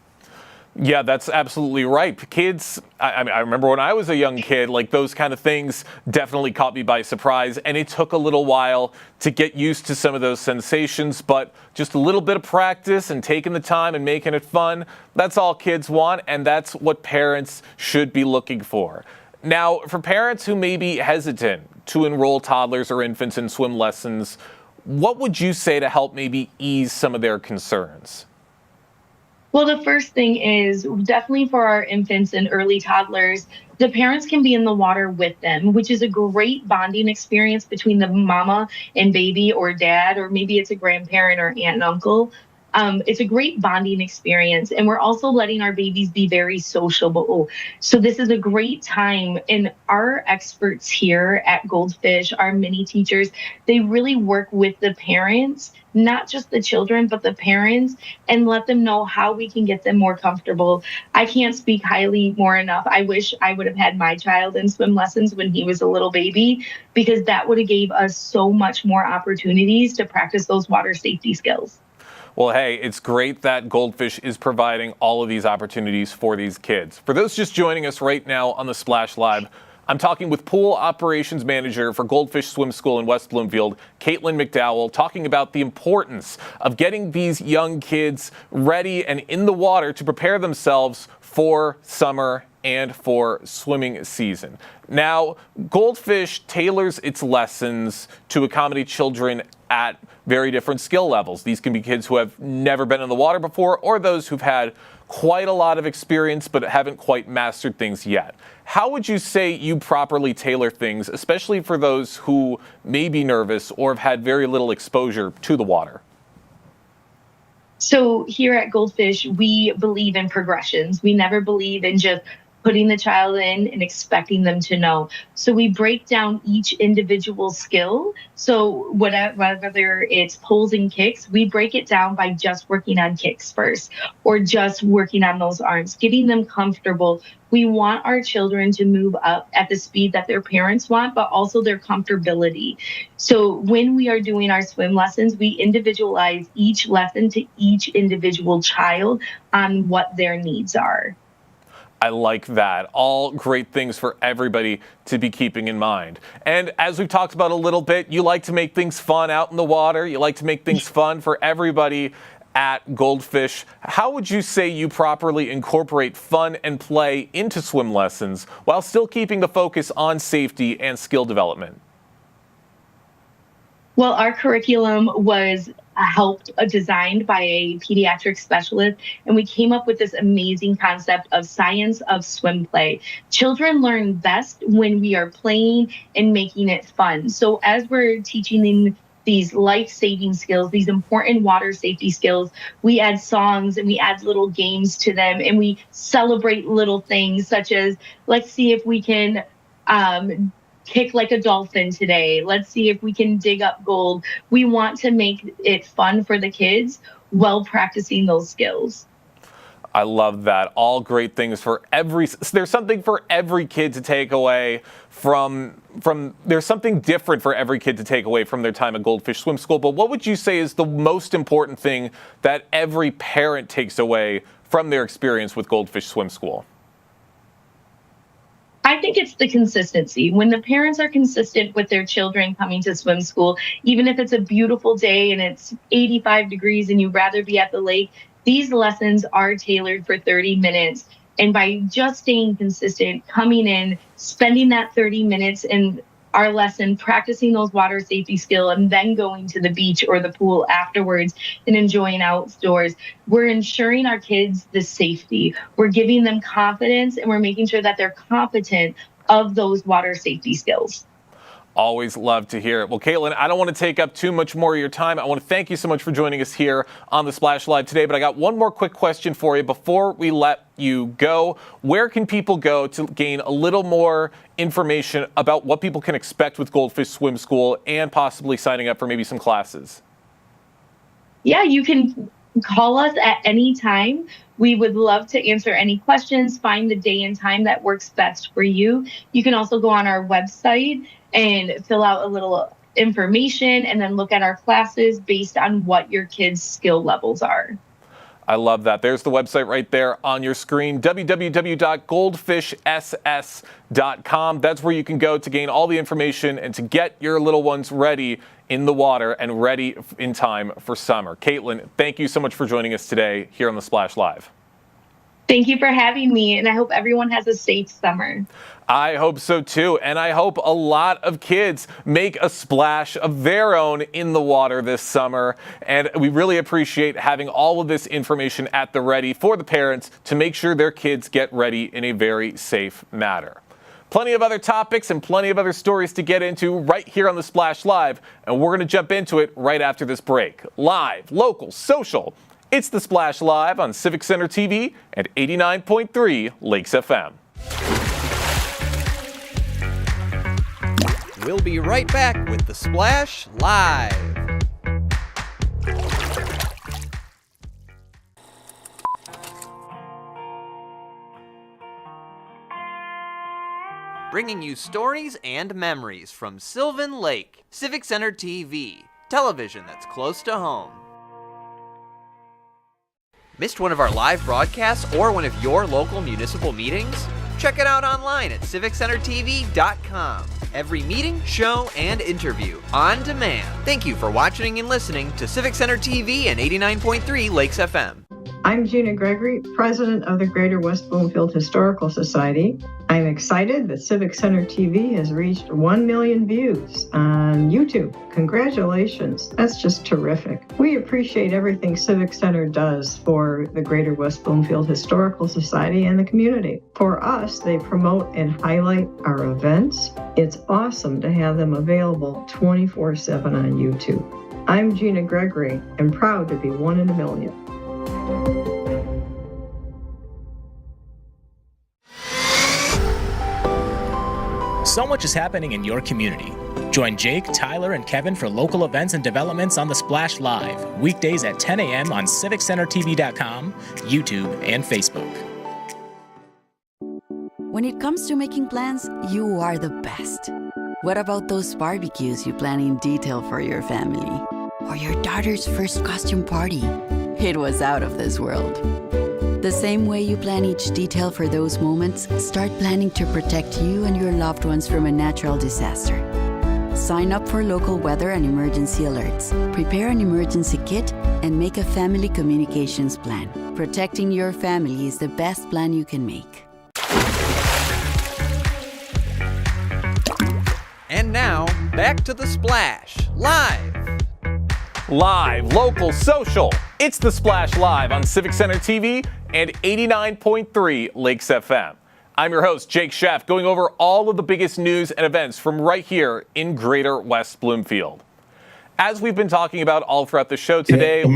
Yeah, that's absolutely right. Kids, I remember when I was a young kid, like those kind of things definitely caught me by surprise, and it took a little while to get used to some of those sensations, but just a little bit of practice and taking the time and making it fun, that's all kids want, and that's what parents should be looking for. Now, for parents who may be hesitant to enroll toddlers or infants in swim lessons, what would you say to help maybe ease some of their concerns? Well, the first thing is definitely for our infants and early toddlers, the parents can be in the water with them, which is a great bonding experience between the mama and baby or dad, or maybe it's a grandparent or aunt and uncle. It's a great bonding experience. And we're also letting our babies be very sociable. So this is a great time. And our experts here at Goldfish, our mini teachers, they really work with the parents, not just the children, but the parents, and let them know how we can get them more comfortable. I can't speak highly more enough. I wish I would have had my child in swim lessons when he was a little baby, because that would have gave us so much more opportunities to practice those water safety skills. Well, hey, it's great that Goldfish is providing all of these opportunities for these kids. For those just joining us right now on the Splash Live, I'm talking with Pool Operations Manager for Goldfish Swim School in West Bloomfield, Caitlin McDowell, talking about the importance of getting these young kids ready and in the water to prepare themselves for summer and for swimming season. Now, Goldfish tailors its lessons to accommodate children at very different skill levels. These can be kids who have never been in the water before, or those who've had quite a lot of experience but haven't quite mastered things yet. How would you say you properly tailor things, especially for those who may be nervous or have had very little exposure to the water? So here at Goldfish, we believe in progressions. We never believe in just putting the child in and expecting them to know. So we break down each individual skill. So whether it's pulls and kicks, we break it down by just working on kicks first, or just working on those arms, getting them comfortable. We want our children to move up at the speed that their parents want, but also their comfortability. So when we are doing our swim lessons, we individualize each lesson to each individual child on what their needs are. I like that. All great things for everybody to be keeping in mind. And as we've talked about a little bit, you like to make things fun out in the water. You like to make things fun for everybody at Goldfish. How would you say you properly incorporate fun and play into swim lessons while still keeping the focus on safety and skill development? Well, our curriculum was designed by a pediatric specialist, and we came up with this amazing concept of science of swim play. Children learn best when we are playing and making it fun. So as we're teaching them these life-saving skills, these important water safety skills, we add songs and we add little games to them, and we celebrate little things such as, let's see if we can kick like a dolphin today. Let's see if we can dig up gold. We want to make it fun for the kids while practicing those skills. I love that. All great things for there's something for every kid to take away from there's something different for every kid to take away from their time at Goldfish Swim School. But what would you say is the most important thing that every parent takes away from their experience with Goldfish Swim School? I think it's the consistency. When the parents are consistent with their children coming to swim school, even if it's a beautiful day and it's 85 degrees and you'd rather be at the lake, these lessons are tailored for 30 minutes. And by just staying consistent, coming in, spending that 30 minutes in our lesson, practicing those water safety skills, and then going to the beach or the pool afterwards and enjoying outdoors, we're ensuring our kids the safety. We're giving them confidence, and we're making sure that they're competent of those water safety skills. Always love to hear it. Well, Caitlin, I don't want to take up too much more of your time. I want to thank you so much for joining us here on the Splash Live today. But I got one more quick question for you before we let you go. Where can people go to gain a little more information about what people can expect with Goldfish Swim School and possibly signing up for maybe some classes? Yeah, you can call us at any time. We would love to answer any questions, find the day and time that works best for you. You can also go on our website and fill out a little information and then look at our classes based on what your kids' skill levels are. I love that. There's the website right there on your screen, www.goldfishss.com. That's where you can go to gain all the information and to get your little ones ready in the water and ready in time for summer. Caitlin, thank you so much for joining us today here on the Splash Live. Thank you for having me, and I hope everyone has a safe summer. I hope so too, and I hope a lot of kids make a splash of their own in the water this summer. And we really appreciate having all of this information at the ready for the parents to make sure their kids get ready in a very safe manner. Plenty of other topics and plenty of other stories to get into right here on the Splash Live, and we're going to jump into it right after this break. Live, local, social. It's the Splash Live on Civic Center TV and 89.3 Lakes FM. We'll be right back with the Splash Live. Bringing you stories and memories from Sylvan Lake, Civic Center TV, television that's close to home. Missed one of our live broadcasts or one of your local municipal meetings? Check it out online at civiccentertv.com. Every meeting, show, and interview on demand. Thank you for watching and listening to Civic Center TV and 89.3 Lakes FM. I'm Gina Gregory, president of the Greater West Bloomfield Historical Society. I'm excited that Civic Center TV has reached 1 million views on YouTube. Congratulations. That's just terrific. We appreciate everything Civic Center does for the Greater West Bloomfield Historical Society and the community. For us, they promote and highlight our events. It's awesome to have them available 24/7 on YouTube. I'm Gina Gregory and proud to be one in a million. So much is happening in your community. Join Jake, Tyler, and Kevin for local events and developments on the Splash Live, weekdays at 10 a.m. on CivicCenterTV.com, YouTube, and Facebook. When it comes to making plans, you are the best. What about those barbecues you plan in detail for your family? Or your daughter's first costume party? It was out of this world. The same way you plan each detail for those moments, start planning to protect you and your loved ones from a natural disaster. Sign up for local weather and emergency alerts. Prepare an emergency kit and make a family communications plan. Protecting your family is the best plan you can make. And now, back to The Splash, live. Live, local, social. It's The Splash Live on Civic Center TV and 89.3 Lakes FM. I'm your host, Jake Sheff, going over all of the biggest news and events from right here in Greater West Bloomfield. As we've been talking about all throughout the show today,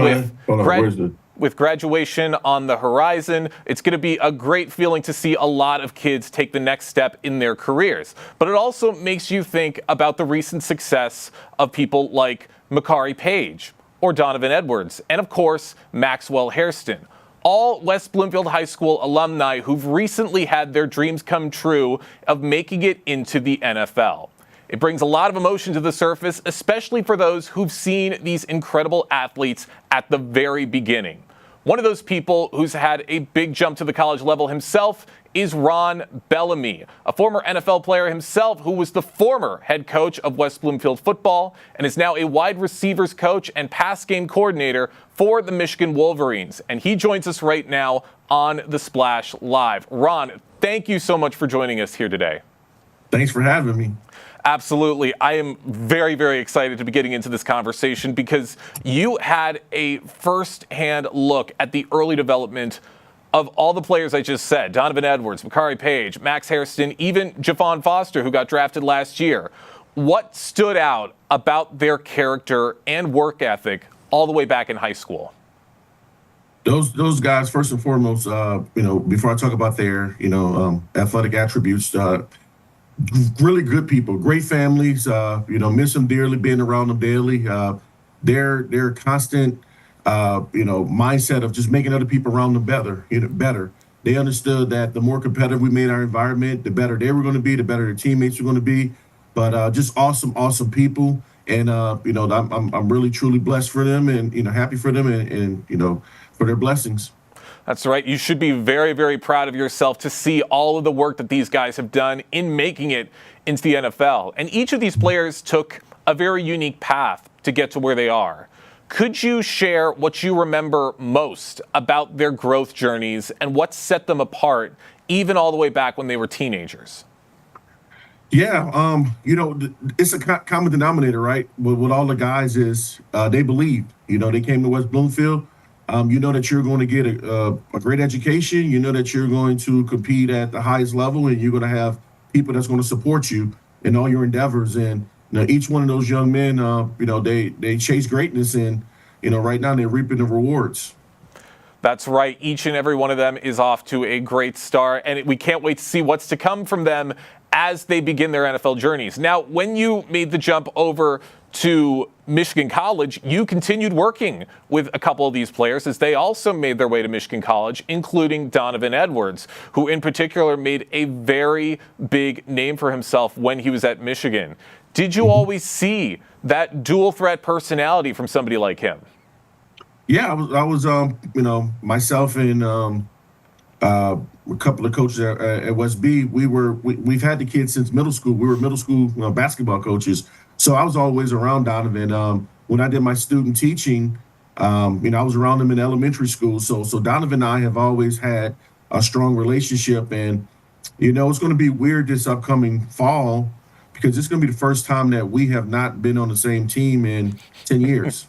with graduation on the horizon, it's going to be a great feeling to see a lot of kids take the next step in their careers. But it also makes you think about the recent success of people like Makari Page or Donovan Edwards, and of course, Maxwell Hairston. All West Bloomfield High School alumni who've recently had their dreams come true of making it into the NFL. It brings a lot of emotion to the surface, especially for those who've seen these incredible athletes at the very beginning. One of those people who's had a big jump to the college level himself is Ron Bellamy, a former NFL player himself who was the former head coach of West Bloomfield football and is now a wide receivers coach and pass game coordinator for the Michigan Wolverines. And he joins us right now on The Splash Live. Ron, thank you so much for joining us here today. Thanks for having me. Absolutely. I am very, very excited to be getting into this conversation because you had a first-hand look at the early development of all the players I just said: Donovan Edwards, Makari Page, Max Hairston, even Javon Foster, who got drafted last year. What stood out about their character and work ethic all the way back in high school? Those guys, first and foremost, before I talk about their, athletic attributes, really good people, great families, miss them dearly, being around them daily. Their constant, mindset of just making other people around them better. They understood that the more competitive we made our environment, the better they were going to be, the better their teammates were going to be. But just awesome people. And, I'm really, truly blessed for them and, happy for them and for their blessings. That's right. You should be very, very proud of yourself to see all of the work that these guys have done in making it into the NFL. And each of these players took a very unique path to get to where they are. Could you share what you remember most about their growth journeys and what set them apart, even all the way back when they were teenagers? Yeah, it's a common denominator, right? With all the guys is they believed. They came to West Bloomfield. That you're going to get a great education. You know that you're going to compete at the highest level, and you're going to have people that's going to support you in all your endeavors. And each one of those young men, they chase greatness, and right now they're reaping the rewards. That's right. Each and every one of them is off to a great start, and we can't wait to see what's to come from them as they begin their NFL journeys. Now, when you made the jump over to Michigan College, you continued working with a couple of these players as they also made their way to Michigan College, including Donovan Edwards, who in particular made a very big name for himself when he was at Michigan. Did you always see that dual threat personality from somebody like him? Yeah, I was myself and a couple of coaches at West B. We've had the kids since middle school. We were middle school basketball coaches. So I was always around Donovan. When I did my student teaching, I was around him in elementary school. So Donovan and I have always had a strong relationship. And, it's going to be weird this upcoming fall because it's going to be the first time that we have not been on the same team in 10 years.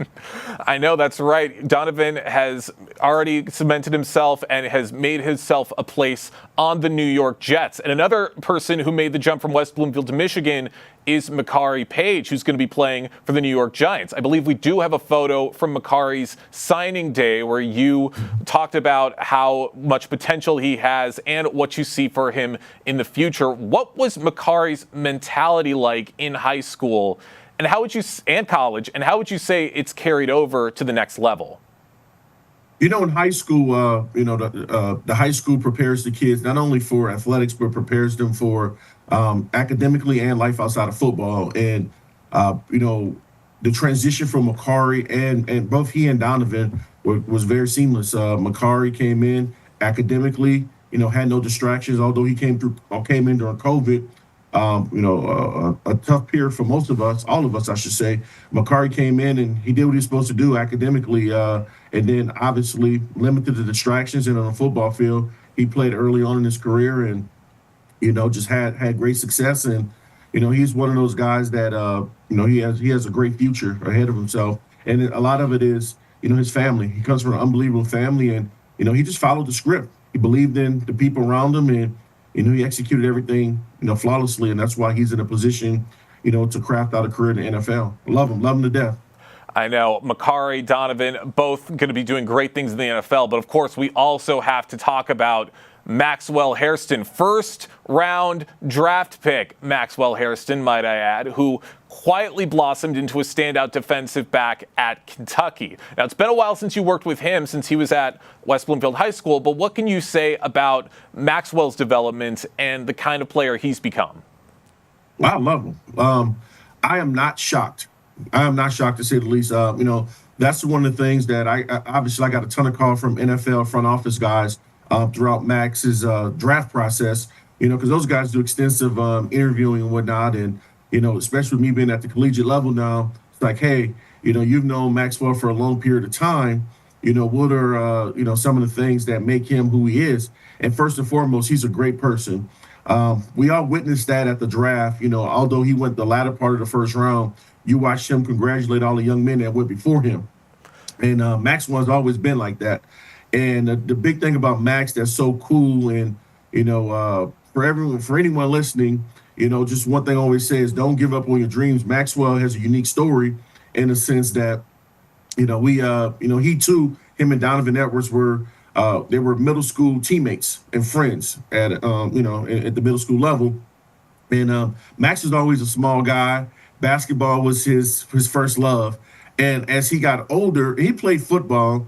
I know, that's right. Donovan has already cemented himself and has made himself a place on the New York Jets. And another person who made the jump from West Bloomfield to Michigan is Makari Page, who's going to be playing for the New York Giants. I believe we do have a photo from Makari's signing day where you talked about how much potential he has and what you see for him in the future. What was Makari's mentality like in high school and college, and how would you say it's carried over to the next level? In high school, the high school prepares the kids not only for athletics, but prepares them for academically and life outside of football. And, the transition from Makari and both he and Donovan was very seamless. Makari came in academically, had no distractions, although he came in during COVID. A tough period for most of us, all of us, I should say. Makari came in and he did what he was supposed to do academically, and then obviously limited the distractions. And on the football field, he played early on in his career and, just had great success. And, he's one of those guys that, he has a great future ahead of himself. And a lot of it is, his family. He comes from an unbelievable family, and, he just followed the script. He believed in the people around him, and he executed everything, flawlessly, and that's why he's in a position, to craft out a career in the NFL. Love him to death. I know Makari, Donovan, both going to be doing great things in the NFL, but of course we also have to talk about Maxwell Hairston, first round draft pick. Maxwell Hairston, might I add, who quietly blossomed into a standout defensive back at Kentucky. Now, it's been a while since you worked with him, since he was at West Bloomfield High School, but what can you say about Maxwell's development and the kind of player he's become? I love him. I am not shocked. I am not shocked, to say the least. That's one of the things that I got a ton of calls from NFL front office guys throughout Max's draft process, because those guys do extensive interviewing and whatnot. And, especially with me being at the collegiate level now, it's like, hey, you've known Maxwell for a long period of time. What are, some of the things that make him who he is? And first and foremost, he's a great person. We all witnessed that at the draft. Although he went the latter part of the first round, you watched him congratulate all the young men that went before him. And Maxwell's always been like that. And the big thing about Max that's so cool, and for anyone listening, just one thing I always say is don't give up on your dreams. Maxwell has a unique story in the sense that he too, him and Donovan Edwards were middle school teammates and friends at at the middle school level. And Max was always a small guy. Basketball was his first love. And as he got older, he played football,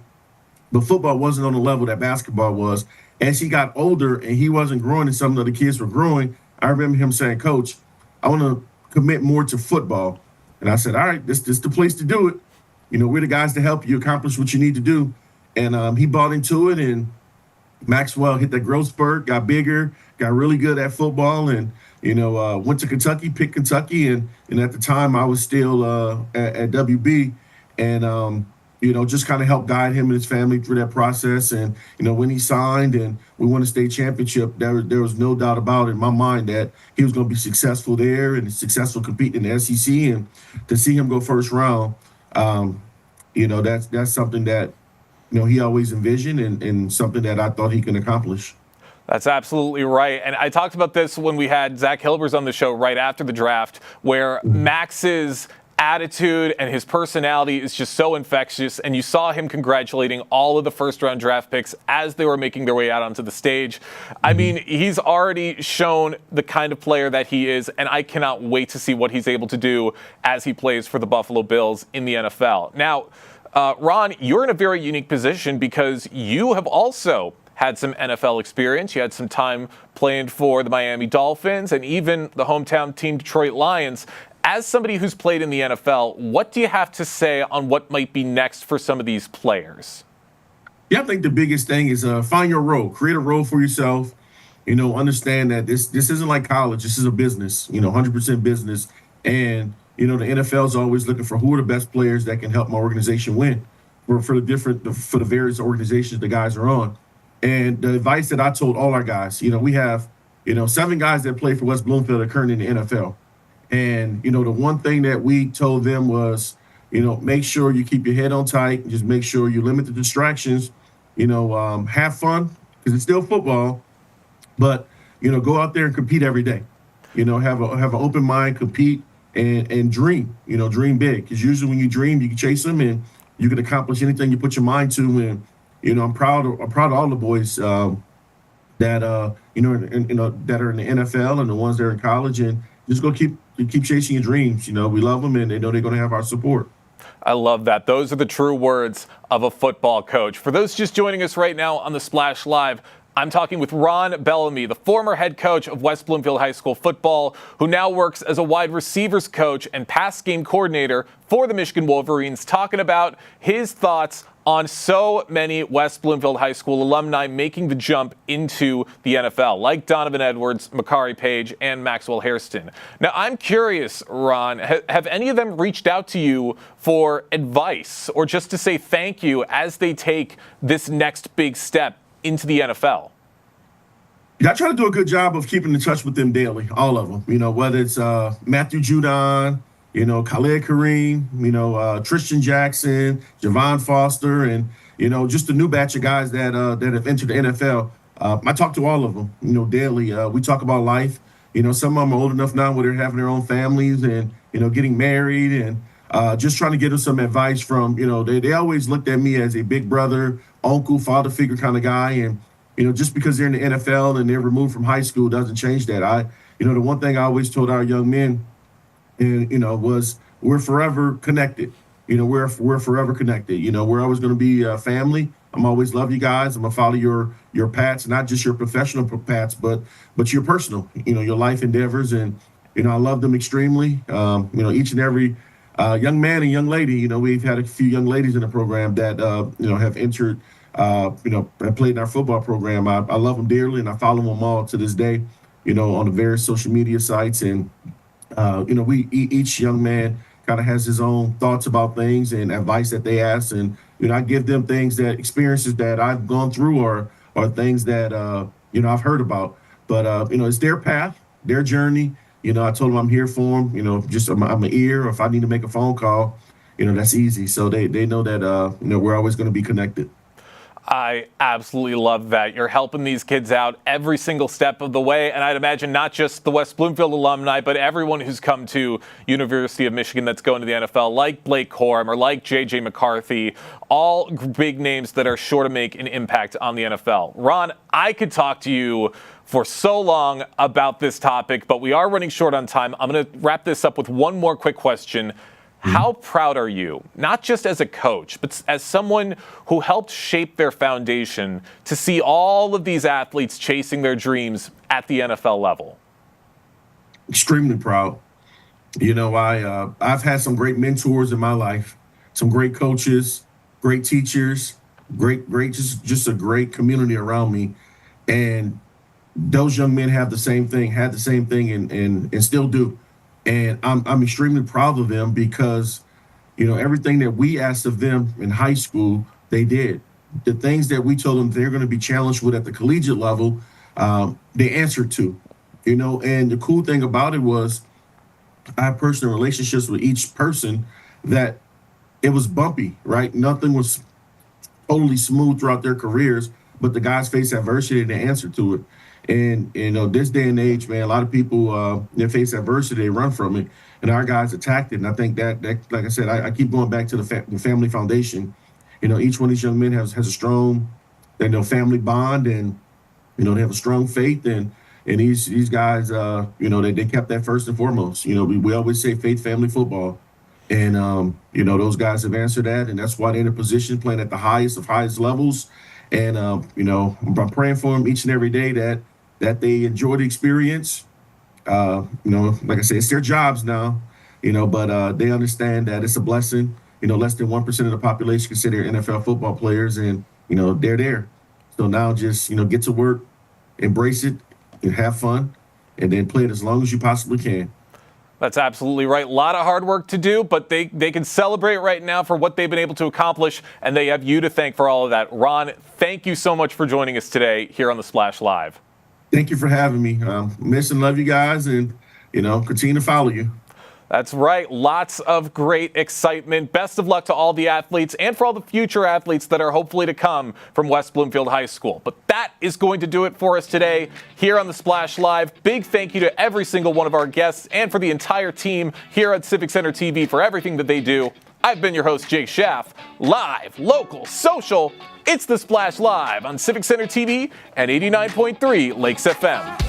but football wasn't on the level that basketball was. As he got older and he wasn't growing and some of the kids were growing, I remember him saying, Coach, I want to commit more to football. And I said, all right, this is the place to do it. We're the guys to help you accomplish what you need to do. And he bought into it, and Maxwell hit that growth spurt, got bigger, got really good at football, and, went to Kentucky, picked Kentucky. And at the time I was still at WB, and, just kind of helped guide him and his family through that process. And, when he signed and we won a state championship, there was no doubt about it in my mind that he was going to be successful there and successful competing in the SEC. And to see him go first round, that's something that, he always envisioned and something that I thought he can accomplish. That's absolutely right. And I talked about this when we had Zach Hilbers on the show right after the draft, where Max's attitude and his personality is just so infectious, and you saw him congratulating all of the first-round draft picks as they were making their way out onto the stage. I mean, he's already shown the kind of player that he is, and I cannot wait to see what he's able to do as he plays for the Buffalo Bills in the NFL. Now, Ron, you're in a very unique position because you have also had some NFL experience. You had some time playing for the Miami Dolphins and even the hometown team Detroit Lions. As somebody who's played in the NFL, what do you have to say on what might be next for some of these players? Yeah, I think the biggest thing is find your role, create a role for yourself. Understand that this isn't like college. This is a business, 100% business. And, the NFL is always looking for who are the best players that can help my organization win for the various organizations the guys are on. And the advice that I told all our guys, we have, 7 guys that play for West Bloomfield are currently in the NFL. And, the one thing that we told them was, make sure you keep your head on tight and just make sure you limit the distractions, have fun because it's still football, but, go out there and compete every day, have an open mind, compete and dream, dream big. Because usually when you dream, you can chase them and you can accomplish anything you put your mind to. And, I'm proud of all the boys that, that are in the NFL and the ones that are in college, and just go keep chasing your dreams. We love them, and they know they're going to have our support. I love that. Those are the true words of a football coach. For those just joining us right now on the Splash Live, I'm talking with Ron Bellamy, the former head coach of West Bloomfield High School football, who now works as a wide receivers coach and pass game coordinator for the Michigan Wolverines, talking about his thoughts on so many West Bloomfield High School alumni making the jump into the NFL, like Donovan Edwards, Makari Page, and Maxwell Hairston. Now, I'm curious, Ron, have any of them reached out to you for advice or just to say thank you as they take this next big step into the NFL? Yeah, I try to do a good job of keeping in touch with them daily, all of them. You know, whether it's Matthew Judon, you know, Khaled Kareem, you know, Tristan Jackson, Javon Foster, and, you know, just a new batch of guys that have entered the NFL. I talk to all of them, you know, daily. We talk about life. You know, some of them are old enough now where they're having their own families and, you know, getting married and just trying to get them some advice from, you know, they always looked at me as a big brother, uncle, father figure kind of guy. And, you know, just because they're in the NFL and they're removed from high school doesn't change that. You know, the one thing I always told our young men, and, you know, was we're forever connected. You know, we're forever connected. You know, we're always going to be a family. I'm always love you guys. I'm going to follow your paths, not just your professional paths, but your personal, you know, your life endeavors. And, you know, I love them extremely. You know, each and every young man and young lady, you know, we've had a few young ladies in the program that, you know, have entered, you know, have played in our football program. I love them dearly, and I follow them all to this day, you know, on the various social media sites. And, you know, each young man kind of has his own thoughts about things and advice that they ask. And, you know, I give them things that experiences that I've gone through or things that, you know, I've heard about. But, you know, it's their path, their journey. You know, I told them I'm here for them. You know, just I'm an ear, or if I need to make a phone call, you know, that's easy. So they know that, you know, we're always going to be connected. I absolutely love that. You're helping these kids out every single step of the way. And I'd imagine not just the West Bloomfield alumni, but everyone who's come to University of Michigan that's going to the NFL, like Blake Corum or like J.J. McCarthy, all big names that are sure to make an impact on the NFL. Ron, I could talk to you for so long about this topic, but we are running short on time. I'm going to wrap this up with one more quick question. How proud are you, not just as a coach, but as someone who helped shape their foundation, to see all of these athletes chasing their dreams at the NFL level? Extremely proud. You know, I've had some great mentors in my life, some great coaches, great teachers, great just a great community around me. And those young men had the same thing, and still do. And I'm extremely proud of them because, you know, everything that we asked of them in high school, they did. The things that we told them they're going to be challenged with at the collegiate level, they answered to, you know. And the cool thing about it was I have personal relationships with each person that it was bumpy, right? Nothing was totally smooth throughout their careers, but the guys face adversity and they answer to it. And, you know, this day and age, man, a lot of people, they face adversity, they run from it, and our guys attacked it. And I think that like I said, I keep going back to the family foundation. You know, each one of these young men has a strong, you know, family bond, and, you know, they have a strong faith. And these guys, you know, they kept that first and foremost. You know, we always say faith, family, football. And, you know, those guys have answered that, and that's why they're in a position playing at the highest levels. And, you know, I'm praying for them each and every day that they enjoy the experience. You know, like I said, it's their jobs now, you know, but they understand that it's a blessing. You know, less than 1% of the population consider NFL football players, and, you know, they're there. So now just, you know, get to work, embrace it, and have fun, and then play it as long as you possibly can. That's absolutely right. A lot of hard work to do, but they can celebrate right now for what they've been able to accomplish, and they have you to thank for all of that. Ron, thank you so much for joining us today here on The Splash Live. Thank you for having me. Miss and love you guys, and, you know, continue to follow you. That's right. Lots of great excitement. Best of luck to all the athletes and for all the future athletes that are hopefully to come from West Bloomfield High School. But that is going to do it for us today here on The Splash Live. Big thank you to every single one of our guests and for the entire team here at Civic Center TV for everything that they do. I've been your host, Jake Schaff. Live, local, social. It's The Splash Live on Civic Center TV and 89.3 Lakes FM.